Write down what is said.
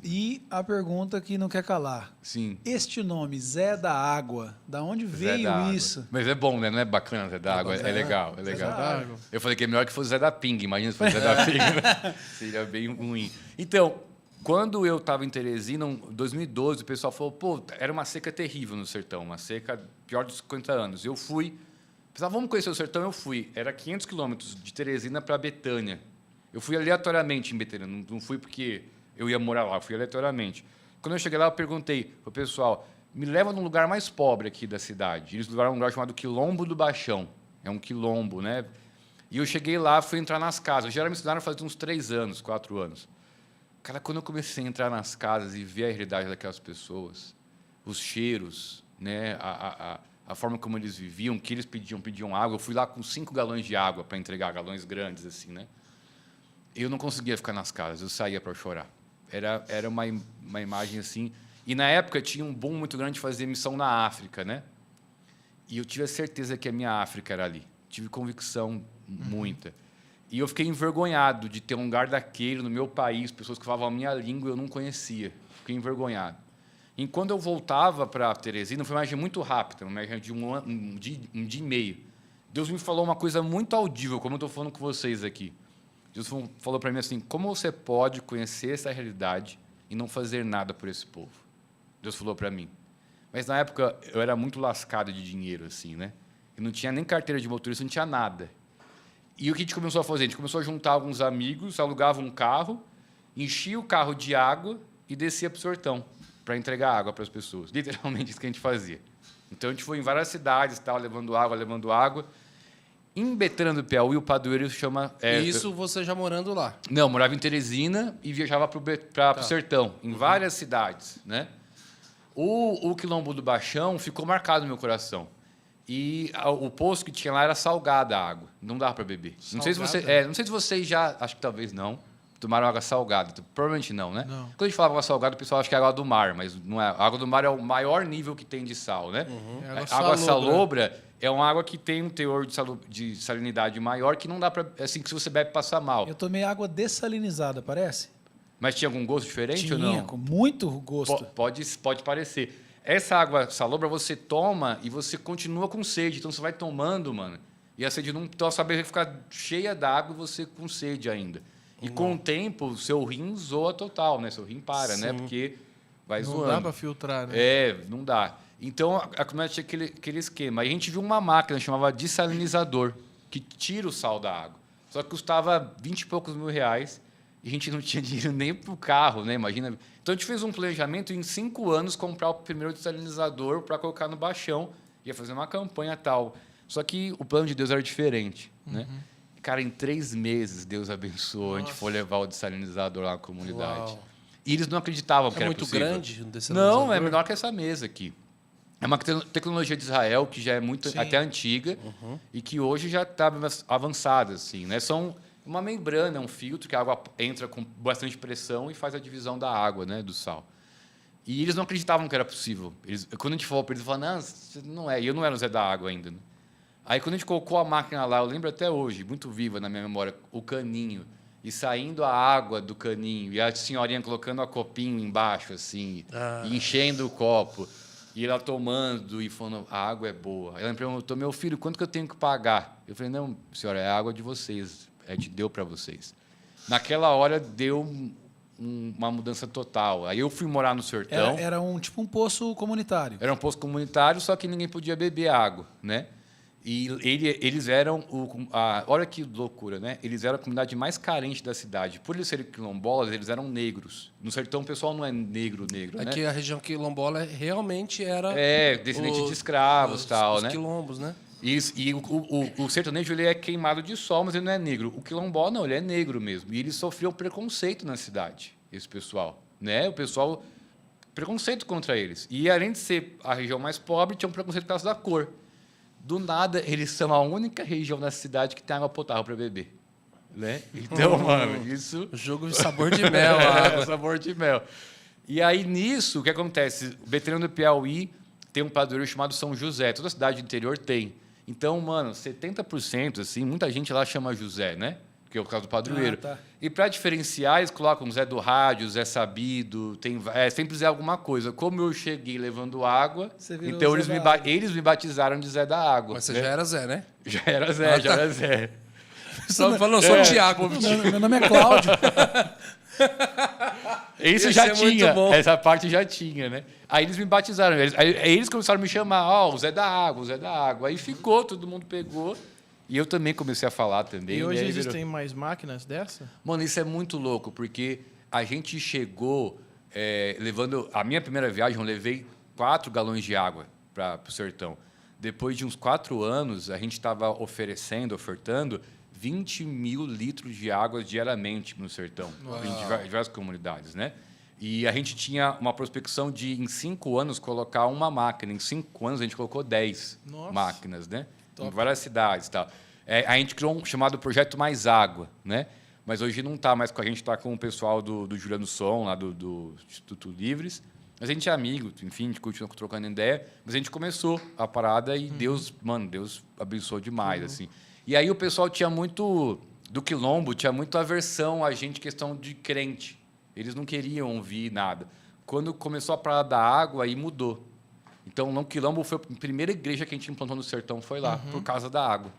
E a pergunta que não quer calar. Sim. Este nome, Zé da Água, da onde Zé veio da Água. isso? Mas é bom, né? Não é bacana Zé da Água. É legal, é legal. Zé da Água. Eu falei que é melhor que fosse Zé da Pinga. Imagina se fosse Zé da Pinga. Né? Seria bem ruim. Então, quando eu estava em Teresina, em 2012, o pessoal falou, pô, era uma seca terrível no sertão. Uma seca pior dos 50 anos. Eu fui... Pessoal, vamos conhecer o sertão? Eu fui. Era 500 quilômetros de Teresina para Betânia. Eu fui aleatoriamente em Betânia. Não fui porque eu ia morar lá. Eu fui aleatoriamente. Quando eu cheguei lá, eu perguntei para o pessoal, me leva num lugar mais pobre aqui da cidade. Eles levaram um lugar chamado Quilombo do Baixão. É um quilombo, né? E eu cheguei lá, fui entrar nas casas. Já era me ensinaram faz uns 3 anos, 4 anos. Cara, quando eu comecei a entrar nas casas e ver a realidade daquelas pessoas, os cheiros, né? A forma como eles viviam, que eles pediam água. Eu fui lá com 5 galões de água para entregar, galões grandes, assim, né? Eu não conseguia ficar nas casas, eu saía para chorar. Era uma imagem assim. E, na época, tinha um boom muito grande de fazer missão na África, né? E eu tive a certeza que a minha África era ali. Tive convicção muita. E eu fiquei envergonhado de ter um lugar daquele no meu país, pessoas que falavam a minha língua e eu não conhecia. Fiquei envergonhado. E quando eu voltava para Teresina, foi uma viagem muito rápida, uma viagem de um dia e meio. Deus me falou uma coisa muito audível, como eu estou falando com vocês aqui. Deus falou para mim assim, como você pode conhecer essa realidade e não fazer nada por esse povo? Deus falou para mim. Mas, na época, eu era muito lascado de dinheiro, assim, né? Eu não tinha nem carteira de motorista, não tinha nada. E o que a gente começou a fazer? A gente começou a juntar alguns amigos, alugava um carro, enchia o carro de água e descia para o sertão para entregar água para as pessoas. Literalmente isso que a gente fazia. Então, a gente foi em várias cidades, tal, levando água. Em Betânia do Piauí, o padroeiro chama... Isso você já morando lá? Não, eu morava em Teresina e viajava para o sertão, em várias cidades, né? O Quilombo do Baixão ficou marcado no meu coração. E o poço que tinha lá era salgada a água, não dava para beber. Não sei se vocês já, acho que talvez não, tomaram água salgada. Provavelmente não, né? Não. Quando a gente fala água salgada, o pessoal acha que é água do mar, mas não é. A água do mar é o maior nível que tem de sal, né? É A água salobra é uma água que tem um teor de salinidade maior que não dá para... Assim, que se você bebe, passa mal. Eu tomei água dessalinizada, parece? Mas tinha algum gosto diferente ou não? Tinha, com muito gosto. Pode parecer. Essa água salobra você toma e você continua com sede. Então, você vai tomando, mano. E a sede não... Então, a sua barriga fica cheia d'água e você com sede ainda. E com o tempo, o seu rim zoa total, né? Seu rim para, né? Porque vai zoando. Não dá para filtrar, né? Não dá. Então, a comunidade tinha aquele esquema. Aí a gente viu uma máquina, chamava dessalinizador, que tira o sal da água. Só que custava 20 e poucos mil reais e a gente não tinha dinheiro nem para o carro, né? Imagina. Então, a gente fez um planejamento em 5 anos comprar o primeiro dessalinizador para colocar no Baixão. Ia fazer uma campanha tal. Só que o plano de Deus era diferente, né? Cara, em 3 meses, Deus abençoou. A gente foi levar o dessalinizador lá na comunidade. Uau. E eles não acreditavam que era muito possível. grande o dessalinizador? Não, é menor que essa mesa aqui. É uma tecnologia de Israel que já é muito até antiga e que hoje já está avançada, assim, né? São uma membrana, um filtro que a água entra com bastante pressão e faz a divisão da água, né, do sal. E eles não acreditavam que era possível. Quando a gente falou para eles, falaram, não é. E eu não era o Zé da Água ainda, né? Aí, quando a gente colocou a máquina lá, eu lembro até hoje, muito viva na minha memória, o caninho, e saindo a água do caninho, e a senhorinha colocando a copinho embaixo, assim, e enchendo o copo, e ela tomando e falando, a água é boa. Ela me perguntou, meu filho, quanto que eu tenho que pagar? Eu falei, não, senhora, é a água de vocês, deu para vocês. Naquela hora, deu uma mudança total. Aí eu fui morar no sertão. Era tipo um poço comunitário. Era um poço comunitário, só que ninguém podia beber água, né? E eles eram... olha que loucura, né? Eles eram a comunidade mais carente da cidade. Por eles serem quilombolas, eles eram negros. No sertão, o pessoal não é negro, né? Aqui a região quilombola realmente era... descendente de escravos, tal, os né? quilombos, né? Isso, e o sertanejo ele é queimado de sol, mas ele não é negro. O quilombola, não, ele é negro mesmo. E eles sofriam preconceito na cidade, esse pessoal, né? O pessoal... Preconceito contra eles. E, além de ser a região mais pobre, tinha um preconceito por causa da cor. Do nada, eles são a única região da cidade que tem água potável para beber. Né? Então, mano, isso... Jogo de sabor de mel, a água. Sabor de mel. E aí, nisso, o que acontece? Betânia do Piauí tem um padroeiro chamado São José. Toda cidade do interior tem. Então, mano, 70%, assim, muita gente lá chama José, né? que é o caso do padroeiro. Ah, tá. E para diferenciar, eles colocam Zé do Rádio, Zé Sabido, sempre Zé alguma coisa. Como eu cheguei levando água, Você virou então Zé eles da Água. eles me batizaram de Zé da Água. Mas você né? já era Zé, né? Já era Zé, já era Zé. Só falando, sou Tiago. Meu nome é Cláudio. Isso Ia já ser muito tinha, bom. essa parte já tinha, né? Aí eles me batizaram, aí eles começaram a me chamar, o Zé da Água, o Zé da Água. Aí ficou, todo mundo pegou. E eu também comecei a falar também. E hoje aí existem mais máquinas dessa? Mano, isso é muito louco, porque a gente chegou levando... A minha primeira viagem, eu levei 4 galões de água para o sertão. Depois de uns 4 anos, a gente estava ofertando 20 mil litros de água diariamente no sertão, em diversas comunidades, né? E a gente tinha uma prospecção de, em 5 anos, colocar uma máquina. Em 5 anos, a gente colocou 10 máquinas, né? Em várias cidades e tal. A gente criou um chamado Projeto Mais Água, né? Mas hoje não está mais com a gente, está com o pessoal do Juliano Som, lá do Instituto Livres. Mas a gente é amigo, enfim, a gente continua trocando ideia. Mas a gente começou a parada e Deus abençoou demais, assim. E aí o pessoal tinha muito... Do Quilombo, tinha muito aversão a gente, questão de crente. Eles não queriam ouvir nada. Quando começou a parada da água, aí mudou. Então, no Quilombo foi a primeira igreja que a gente implantou no sertão, foi lá, por causa da água.